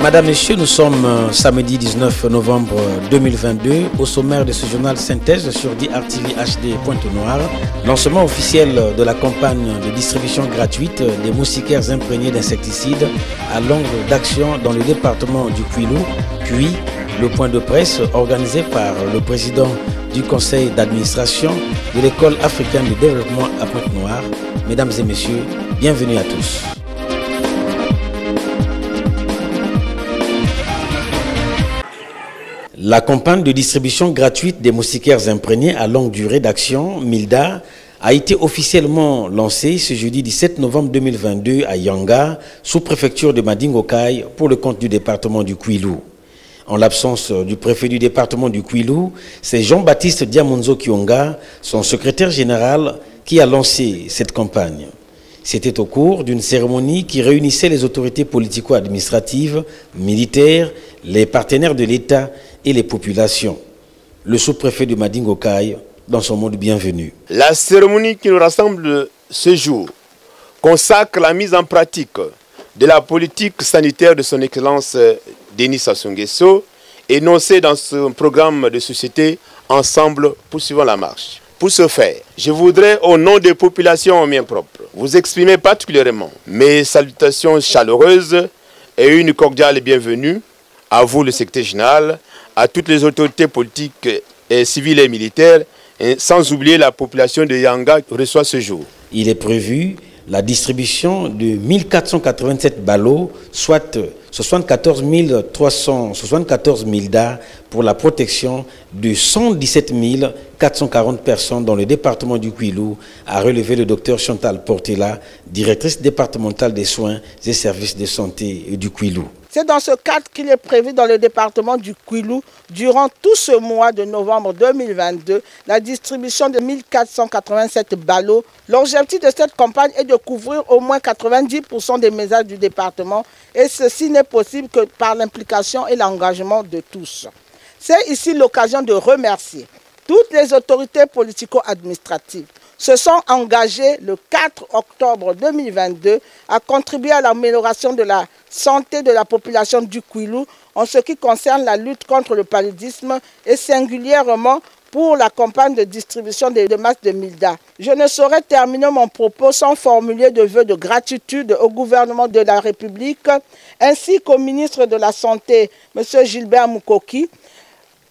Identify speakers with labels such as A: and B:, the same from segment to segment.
A: Madame, Messieurs, nous sommes samedi 19 novembre 2022 au sommaire de ce journal synthèse sur DRTV HD Pointe-Noire. Lancement officiel de la campagne de distribution gratuite des moustiquaires imprégnés d'insecticides à longue d'action dans le département du Kwilu, puis le point de presse organisé par le président du conseil d'administration de l'école africaine de développement à Pointe-Noire. Mesdames et messieurs, bienvenue à tous. La campagne de distribution gratuite des moustiquaires imprégnés à longue durée d'action, MILDA, a été officiellement lancée ce jeudi 17 novembre 2022 à Yanga, sous-préfecture de Madingokai, pour le compte du département du Kwilu. En l'absence du préfet du département du Kwilu, c'est Jean-Baptiste Diamonzo Kionga, son secrétaire général, qui a lancé cette campagne. C'était au cours d'une cérémonie qui réunissait les autorités politico-administratives, militaires, les partenaires de l'État et les populations. Le sous-préfet de Madingokai dans son mot de bienvenue.
B: La cérémonie qui nous rassemble ce jour consacre la mise en pratique de la politique sanitaire de son Excellence Denis Sassou Nguesso, énoncée dans ce programme de société Ensemble poursuivons la marche. Pour ce faire, je voudrais, au nom des populations en mien propre, vous exprimer particulièrement mes salutations chaleureuses et une cordiale bienvenue à vous, le secrétaire général, à toutes les autorités politiques et civiles et militaires, et sans oublier la population de Yanga qui reçoit ce jour.
A: Il est prévu la distribution de 1487 ballots, soit 74 374 MILDA pour la protection de 117 440 personnes dans le département du Kwilu, a relevé le docteur Chantal Portela, directrice départementale des soins et services de santé du Kwilu.
C: C'est dans ce cadre qu'il est prévu dans le département du Kwilu, durant tout ce mois de novembre 2022, la distribution de 1487 ballots. L'objectif de cette campagne est de couvrir au moins 90% des ménages du département, et ceci n'est possible que par l'implication et l'engagement de tous. C'est ici l'occasion de remercier toutes les autorités politico-administratives se sont engagés le 4 octobre 2022 à contribuer à l'amélioration de la santé de la population du Kwilu en ce qui concerne la lutte contre le paludisme et singulièrement pour la campagne de distribution de masques de MILDA. Je ne saurais terminer mon propos sans formuler de vœux de gratitude au gouvernement de la République ainsi qu'au ministre de la Santé, M. Gilbert Mukoki,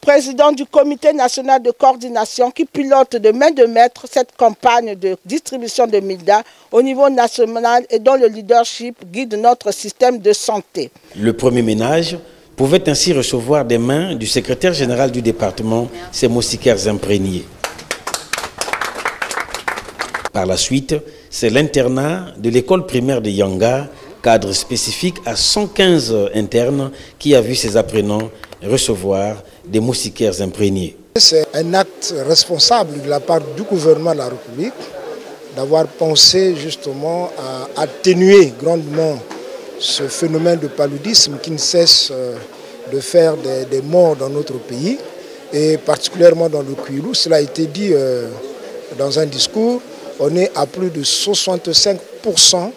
C: président du comité national de coordination qui pilote de main de maître cette campagne de distribution de MILDA au niveau national et dont le leadership guide notre système de santé.
A: Le premier ménage pouvait ainsi recevoir des mains du secrétaire général du département ces moustiquaires imprégnés. Par la suite, c'est l'internat de l'école primaire de Yanga, cadre spécifique à 115 internes, qui a vu ses apprenants recevoir des moustiquaires imprégnés.
D: C'est un acte responsable de la part du gouvernement de la République d'avoir pensé justement à atténuer grandement ce phénomène de paludisme qui ne cesse de faire des morts dans notre pays et particulièrement dans le Kwilu. Cela a été dit dans un discours, on est à plus de 65%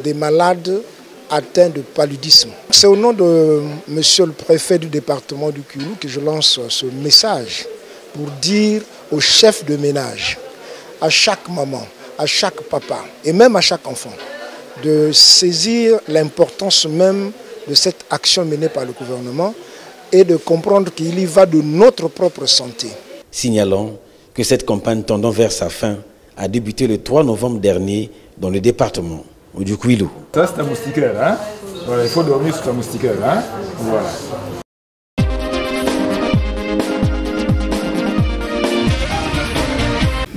D: des malades atteint de paludisme. C'est au nom de monsieur le préfet du département du Kwilu que je lance ce message pour dire aux chefs de ménage, à chaque maman, à chaque papa et même à chaque enfant de saisir l'importance même de cette action menée par le gouvernement et de comprendre qu'il y va de notre propre santé.
A: Signalons que cette campagne tendant vers sa fin a débuté le 3 novembre dernier dans le département du Kwilu.
E: Ça c'est un moustiquaire, hein? Voilà, il faut dormir sur un moustiquaire, hein? Voilà.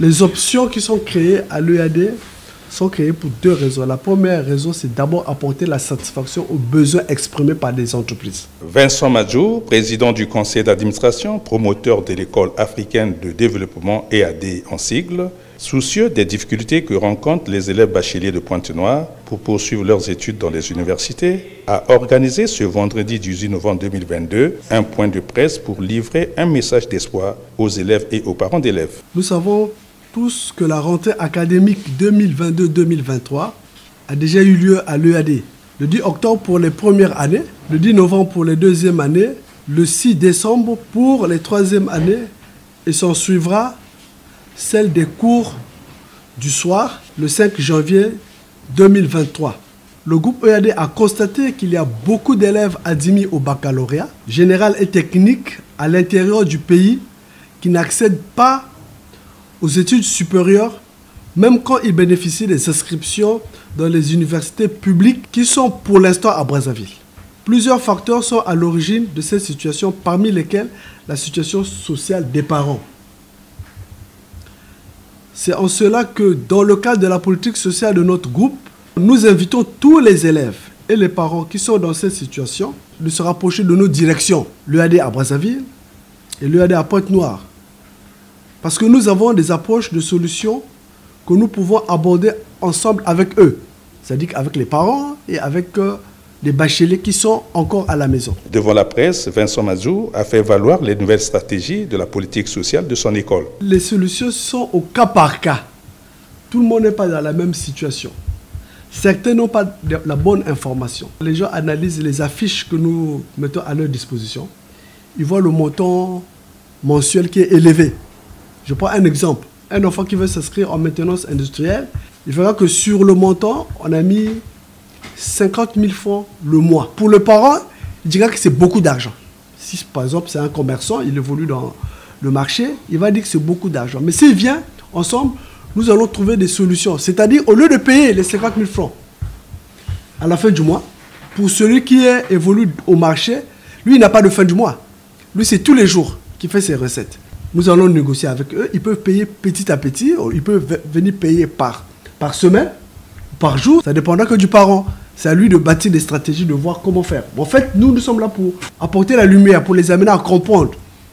F: Les options qui sont créées à l'EAD sont créées pour deux raisons. La première raison, c'est d'abord apporter la satisfaction aux besoins exprimés par des entreprises.
G: Vincent Madjou, président du conseil d'administration, promoteur de l'école africaine de développement EAD en sigle, soucieux des difficultés que rencontrent les élèves bacheliers de Pointe-Noire pour poursuivre leurs études dans les universités, a organisé ce vendredi 18 novembre 2022 un point de presse pour livrer un message d'espoir aux élèves et aux parents d'élèves.
F: Nous savons tous que la rentrée académique 2022-2023 a déjà eu lieu à l'EAD, Le 10 octobre pour les premières années, le 10 novembre pour les deuxièmes années, le 6 décembre pour les troisièmes années, et s'en suivra celle des cours du soir, le 5 janvier 2023. Le groupe EAD a constaté qu'il y a beaucoup d'élèves admis au baccalauréat, général et technique, à l'intérieur du pays, qui n'accèdent pas aux études supérieures, même quand ils bénéficient des inscriptions dans les universités publiques qui sont pour l'instant à Brazzaville. Plusieurs facteurs sont à l'origine de cette situation, parmi lesquels la situation sociale des parents. C'est en cela que, dans le cadre de la politique sociale de notre groupe, nous invitons tous les élèves et les parents qui sont dans cette situation de se rapprocher de nos directions, l'EAD à Brazzaville et l'EAD à Pointe-Noire. Parce que nous avons des approches de solutions que nous pouvons aborder ensemble avec eux, c'est-à-dire avec les parents et avec les bacheliers qui sont encore à la maison.
G: Devant la presse, Vincent Mazou a fait valoir les nouvelles stratégies de la politique sociale de son école.
F: Les solutions sont au cas par cas. Tout le monde n'est pas dans la même situation. Certains n'ont pas la bonne information. Les gens analysent les affiches que nous mettons à leur disposition. Ils voient le montant mensuel qui est élevé. Je prends un exemple. Un enfant qui veut s'inscrire en maintenance industrielle, il verra que sur le montant, on a mis 50 000 francs le mois. Pour le parent, il dira que c'est beaucoup d'argent. Si par exemple c'est un commerçant, il évolue dans le marché, il va dire que c'est beaucoup d'argent. Mais s'il vient ensemble, nous allons trouver des solutions. C'est-à-dire, au lieu de payer les 50 000 francs à la fin du mois, pour celui qui évolue au marché, lui, il n'a pas de fin du mois. Lui, c'est tous les jours qu'il fait ses recettes. Nous allons négocier avec eux. Ils peuvent payer petit à petit. Ils peuvent venir payer par semaine, par jour. Ça dépendra que du parent. C'est à lui de bâtir des stratégies, de voir comment faire. En fait, nous sommes là pour apporter la lumière, pour les amener à comprendre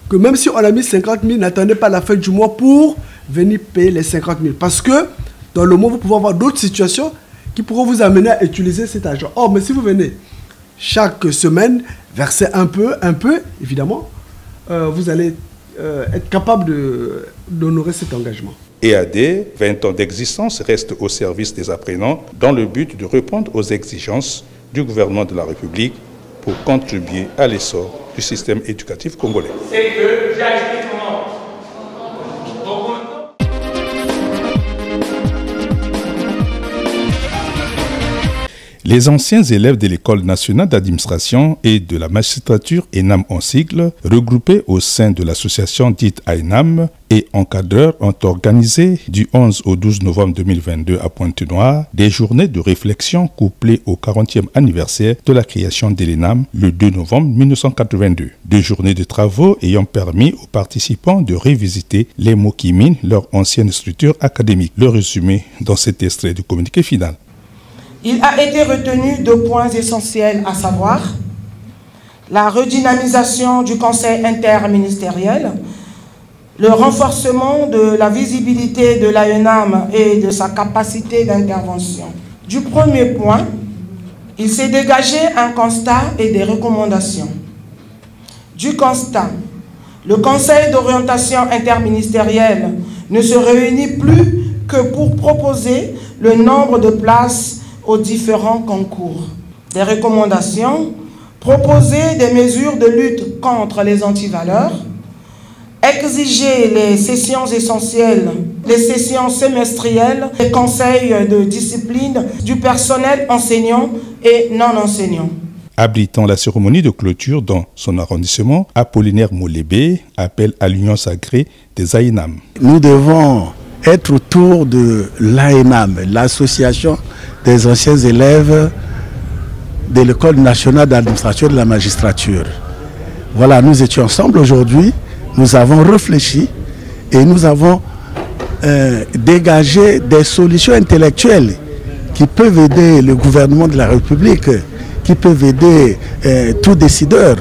F: que même si on a mis 50 000, n'attendez pas la fin du mois pour venir payer les 50 000. Parce que dans le mois, vous pouvez avoir d'autres situations qui pourront vous amener à utiliser cet argent. Or, mais si vous venez chaque semaine verser un peu, évidemment, vous allez être capable d'honorer cet engagement.
G: EAD, 20 ans d'existence, reste au service des apprenants dans le but de répondre aux exigences du gouvernement de la République pour contribuer à l'essor du système éducatif congolais. C'est que j'ai acheté comment ? Les anciens élèves de l'École nationale d'administration et de la magistrature ENAM en sigle, regroupés au sein de l'association dite AENAM et encadreurs, ont organisé du 11 au 12 novembre 2022 à Pointe-Noire des journées de réflexion couplées au 40e anniversaire de la création de l'ENAM le 2 novembre 1982. Deux journées de travaux ayant permis aux participants de revisiter les mots qui minent leur ancienne structure académique. Le résumé dans cet extrait du communiqué final.
H: Il a été retenu 2 points essentiels, à savoir la redynamisation du conseil interministériel, le renforcement de la visibilité de l'AENAM et de sa capacité d'intervention. Du premier point, il s'est dégagé un constat et des recommandations. Du constat, le conseil d'orientation interministériel ne se réunit plus que pour proposer le nombre de places aux différents concours. Des recommandations, proposer des mesures de lutte contre les antivaleurs, exiger les sessions essentielles, les sessions semestrielles, les conseils de discipline du personnel enseignant et non enseignant.
G: Abritant la cérémonie de clôture dans son arrondissement, Apollinaire Molébé appelle à l'union sacrée des AENAM.
I: Nous devons être autour de l'AENAM, l'association des anciens élèves de l'École nationale d'administration de la magistrature. Voilà, nous étions ensemble aujourd'hui, nous avons réfléchi et nous avons dégagé des solutions intellectuelles qui peuvent aider le gouvernement de la République, qui peuvent aider tout décideur.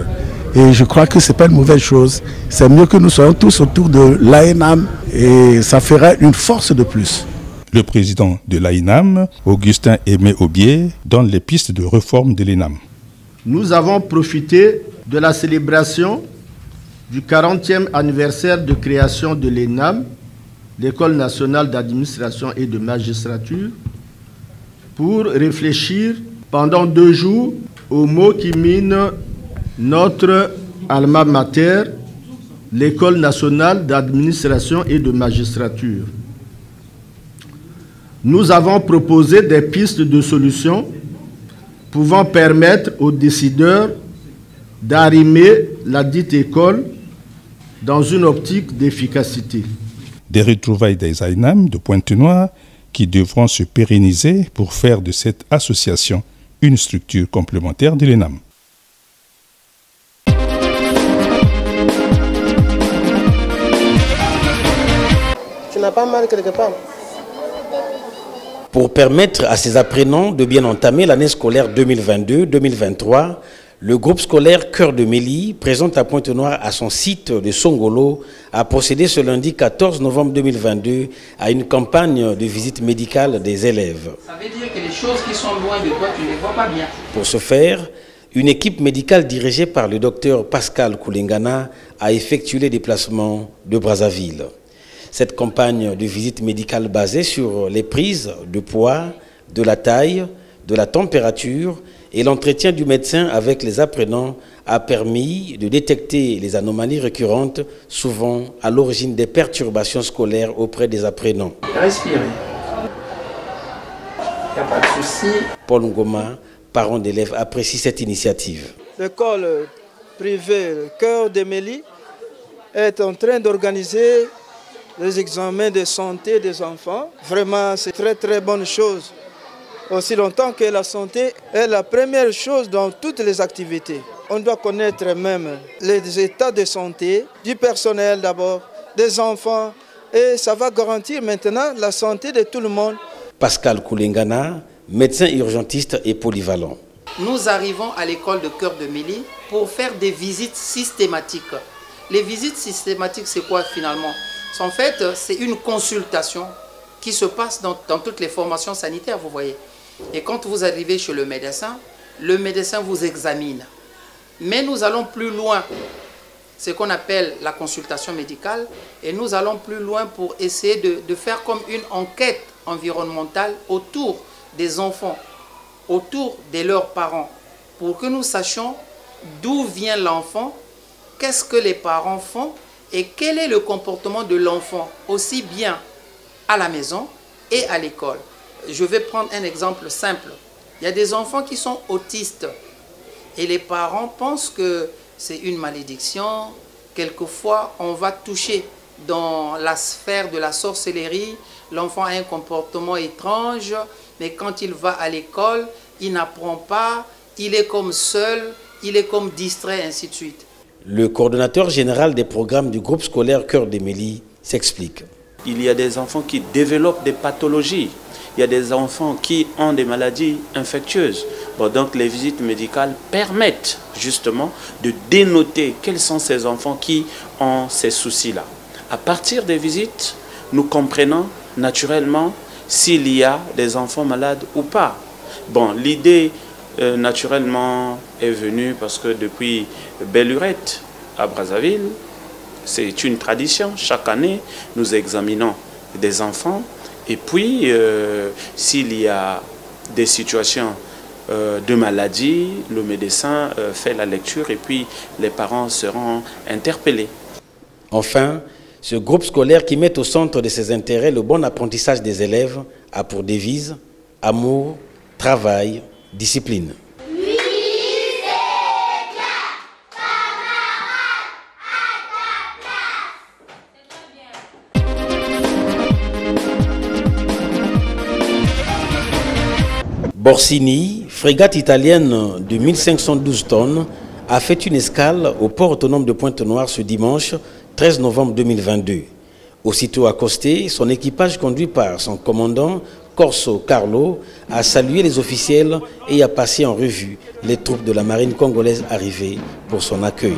I: Et je crois que ce n'est pas une mauvaise chose. C'est mieux que nous soyons tous autour de l'AENAM et ça fera une force de plus.
G: Le président de l'AENAM, Augustin Aimé Aubier, donne les pistes de réforme de l'ENAM.
J: Nous avons profité de la célébration du 40e anniversaire de création de l'ENAM, l'École nationale d'administration et de magistrature, pour réfléchir pendant 2 jours aux maux qui minent notre alma mater, l'École nationale d'administration et de magistrature. Nous avons proposé des pistes de solutions pouvant permettre aux décideurs d'arrimer la dite école dans une optique d'efficacité.
G: Des retrouvailles des AENAM de Pointe-Noire qui devront se pérenniser pour faire de cette association une structure complémentaire de l'ENAM.
C: Tu n'as pas mal quelque part.
A: Pour permettre à ces apprenants de bien entamer l'année scolaire 2022-2023, le groupe scolaire Cœur de Mélie, présent à Pointe-Noire à son site de Songolo, a procédé ce lundi 14 novembre 2022 à une campagne de visite médicale des élèves.
K: Ça veut dire que les choses qui sont loin de toi, tu ne les vois pas bien.
A: Pour ce faire, une équipe médicale dirigée par le docteur Pascal Koulengana a effectué les déplacements de Brazzaville. Cette campagne de visite médicale basée sur les prises de poids, de la taille, de la température et l'entretien du médecin avec les apprenants a permis de détecter les anomalies récurrentes, souvent à l'origine des perturbations scolaires auprès des apprenants.
K: Respirez. Il n'y a pas de souci.
A: Paul Ngoma, parent d'élèves, apprécie cette initiative.
L: L'école privée Cœur de Mélie est en train d'organiser les examens de santé des enfants. Vraiment, c'est très très bonne chose. Aussi longtemps que la santé est la première chose dans toutes les activités. On doit connaître même les états de santé du personnel d'abord, des enfants, et ça va garantir maintenant la santé de tout le monde.
A: Pascal Koulengana, médecin urgentiste et polyvalent.
K: Nous arrivons à l'école de Cœur de Mélie pour faire des visites systématiques. Les visites systématiques, c'est quoi finalement? En fait, c'est une consultation qui se passe dans toutes les formations sanitaires, vous voyez. Et quand vous arrivez chez le médecin vous examine. Mais nous allons plus loin, ce qu'on appelle la consultation médicale, et nous allons plus loin pour essayer de faire comme une enquête environnementale autour des enfants, autour de leurs parents, pour que nous sachions d'où vient l'enfant, qu'est-ce que les parents font, et quel est le comportement de l'enfant, aussi bien à la maison et à l'école. Je vais prendre un exemple simple. Il y a des enfants qui sont autistes et les parents pensent que c'est une malédiction. Quelquefois, on va toucher dans la sphère de la sorcellerie. L'enfant a un comportement étrange, mais quand il va à l'école, il n'apprend pas, il est comme seul, il est comme distrait, ainsi de suite.
A: Le coordonnateur général des programmes du groupe scolaire Cœur de Mélie s'explique.
M: Il y a des enfants qui développent des pathologies. Il y a des enfants qui ont des maladies infectieuses. Bon, donc les visites médicales permettent justement de dénoter quels sont ces enfants qui ont ces soucis-là. À partir des visites, nous comprenons naturellement s'il y a des enfants malades ou pas. Bon, l'idée naturellement est venue parce que depuis Bellurette à Brazzaville, c'est une tradition. Chaque année, nous examinons des enfants. Et puis, s'il y a des situations de maladie, le médecin fait la lecture et puis les parents seront interpellés.
A: Enfin, ce groupe scolaire qui met au centre de ses intérêts le bon apprentissage des élèves a pour devise amour, travail, discipline. Borsini, frégate italienne de 1512 tonnes, a fait une escale au port autonome de Pointe-Noire ce dimanche 13 novembre 2022. Aussitôt accosté, son équipage conduit par son commandant Corso Carlo a salué les officiels et a passé en revue les troupes de la marine congolaise arrivées pour son accueil.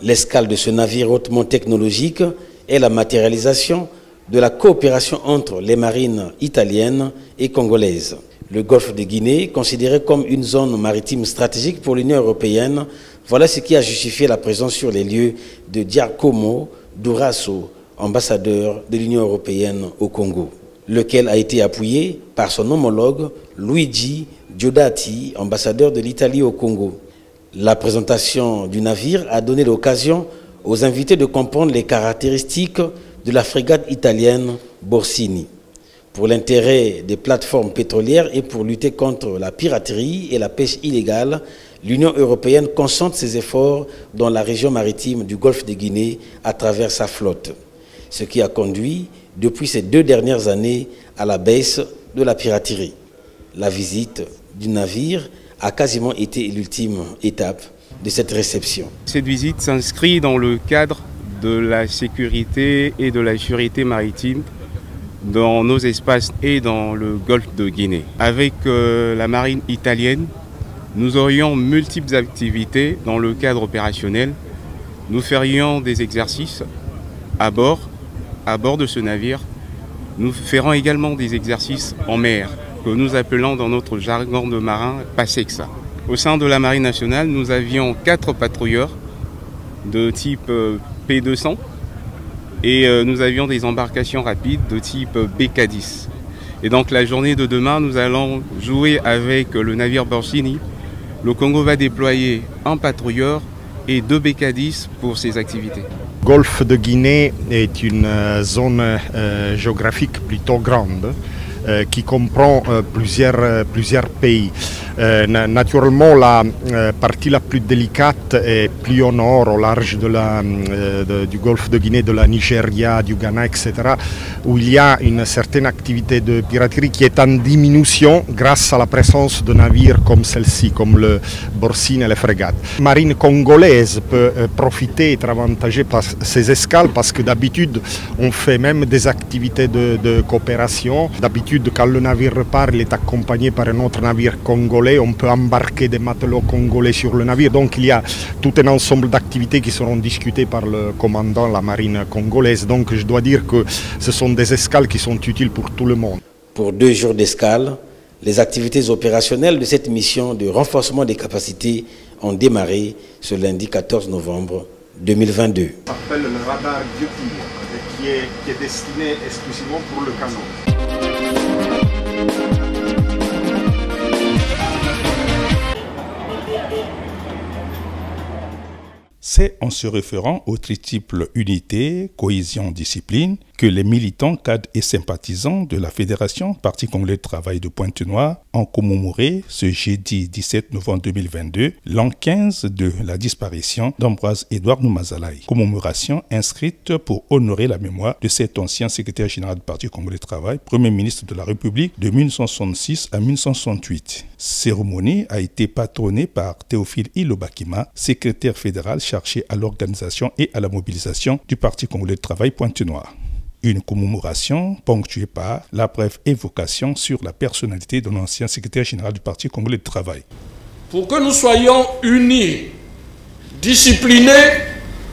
A: L'escale de ce navire hautement technologique est la matérialisation de la coopération entre les marines italiennes et congolaises. Le golfe de Guinée, considéré comme une zone maritime stratégique pour l'Union européenne, voilà ce qui a justifié la présence sur les lieux de Giacomo Durasso, ambassadeur de l'Union européenne au Congo. lequel a été appuyé par son homologue Luigi Diodati, ambassadeur de l'Italie au Congo. La présentation du navire a donné l'occasion aux invités de comprendre les caractéristiques de la frégate italienne Borsini. Pour l'intérêt des plateformes pétrolières et pour lutter contre la piraterie et la pêche illégale, l'Union européenne concentre ses efforts dans la région maritime du Golfe de Guinée à travers sa flotte, ce qui a conduit depuis ces 2 dernières années à la baisse de la piraterie. La visite du navire a quasiment été l'ultime étape de cette réception.
N: Cette visite s'inscrit dans le cadre de la sécurité et de la sûreté maritime dans nos espaces et dans le golfe de Guinée. Avec la marine italienne, nous aurions multiples activités dans le cadre opérationnel. Nous ferions des exercices à bord de ce navire. Nous ferons également des exercices en mer, que nous appelons dans notre jargon de marin PASEXA. Au sein de la Marine nationale, nous avions 4 patrouilleurs de type P200 et nous avions des embarcations rapides de type BK10. Et donc la journée de demain, nous allons jouer avec le navire Borsini. Le Congo va déployer un patrouilleur et 2 BK10 pour ses activités.
O: Le golfe de Guinée est une zone géographique plutôt grande qui comprend plusieurs pays. Naturellement, la partie la plus délicate est plus au nord, au large du golfe de Guinée, de la Nigeria, du Ghana, etc., où il y a une certaine activité de piraterie qui est en diminution grâce à la présence de navires comme celle-ci, comme le Borsini et les frégates. La marine congolaise peut profiter et être avantagée par ces escales parce que d'habitude, on fait même des activités de coopération. D'habitude, quand le navire repart, il est accompagné par un autre navire congolais. On peut embarquer des matelots congolais sur le navire. Donc il y a tout un ensemble d'activités qui seront discutées par le commandant de la marine congolaise. Donc je dois dire que ce sont des escales qui sont utiles pour tout le monde.
A: Pour 2 jours d'escale, les activités opérationnelles de cette mission de renforcement des capacités ont démarré ce lundi 14 novembre 2022.
O: Ça s'appelle le radar qui est destiné exclusivement pour le canon.
G: C'est en se référant au triple unité, cohésion, discipline que les militants, cadres et sympathisants de la Fédération Parti congolais de travail de Pointe-Noire ont commémoré ce jeudi 17 novembre 2022 l'an 15 de la disparition d'Ambroise Edouard Noumazalaï. Commémoration inscrite pour honorer la mémoire de cet ancien secrétaire général du Parti congolais de travail, premier ministre de la République de 1966 à 1968. Cérémonie a été patronnée par Théophile Ilobakima, secrétaire fédéral chargé à l'organisation et à la mobilisation du Parti congolais de travail Pointe-Noire. Une commémoration ponctuée par la brève évocation sur la personnalité de l'ancien secrétaire général du Parti congolais de travail.
P: Pour que nous soyons unis, disciplinés,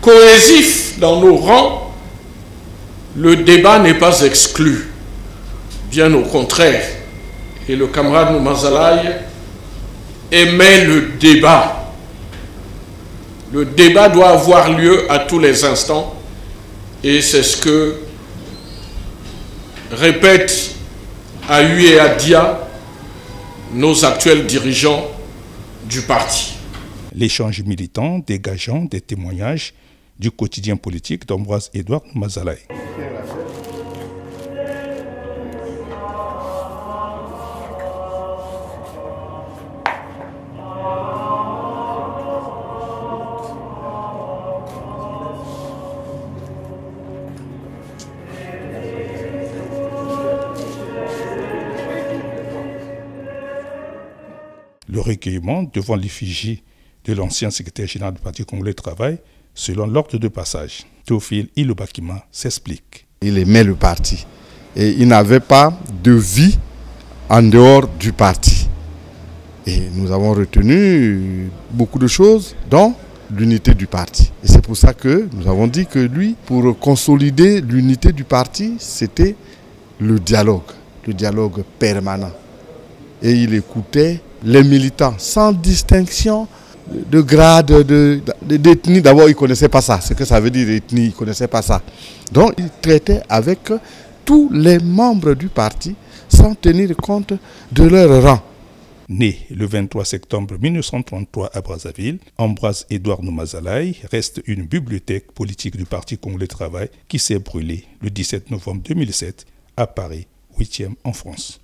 P: cohésifs dans nos rangs, le débat n'est pas exclu. Bien au contraire. Et le camarade Noumazalaï aimait le débat. Le débat doit avoir lieu à tous les instants et c'est ce que répètent à Hu et à Dia nos actuels dirigeants du parti.
G: L'échange militant dégageant des témoignages du quotidien politique d'Ambroise Edouard Noumazalaï. Le recueillement devant l'effigie de l'ancien secrétaire général du Parti congolais de travail selon l'ordre de passage. Théophile Ilobakima s'explique.
Q: Il aimait le parti et il n'avait pas de vie en dehors du parti. Et nous avons retenu beaucoup de choses, dont l'unité du parti. Et c'est pour ça que nous avons dit que lui, pour consolider l'unité du parti, c'était le dialogue permanent. Et il écoutait les militants sans distinction de grade, d'ethnie. D'abord, il ne connaissait pas ça. Ce que ça veut dire ethnie, il ne connaissait pas ça. Donc, il traitait avec tous les membres du parti sans tenir compte de leur rang.
G: Né le 23 septembre 1933 à Brazzaville, Ambroise Edouard Noumazalaï reste une bibliothèque politique du Parti Congolais Travail qui s'est brûlée le 17 novembre 2007 à Paris, 8e en France.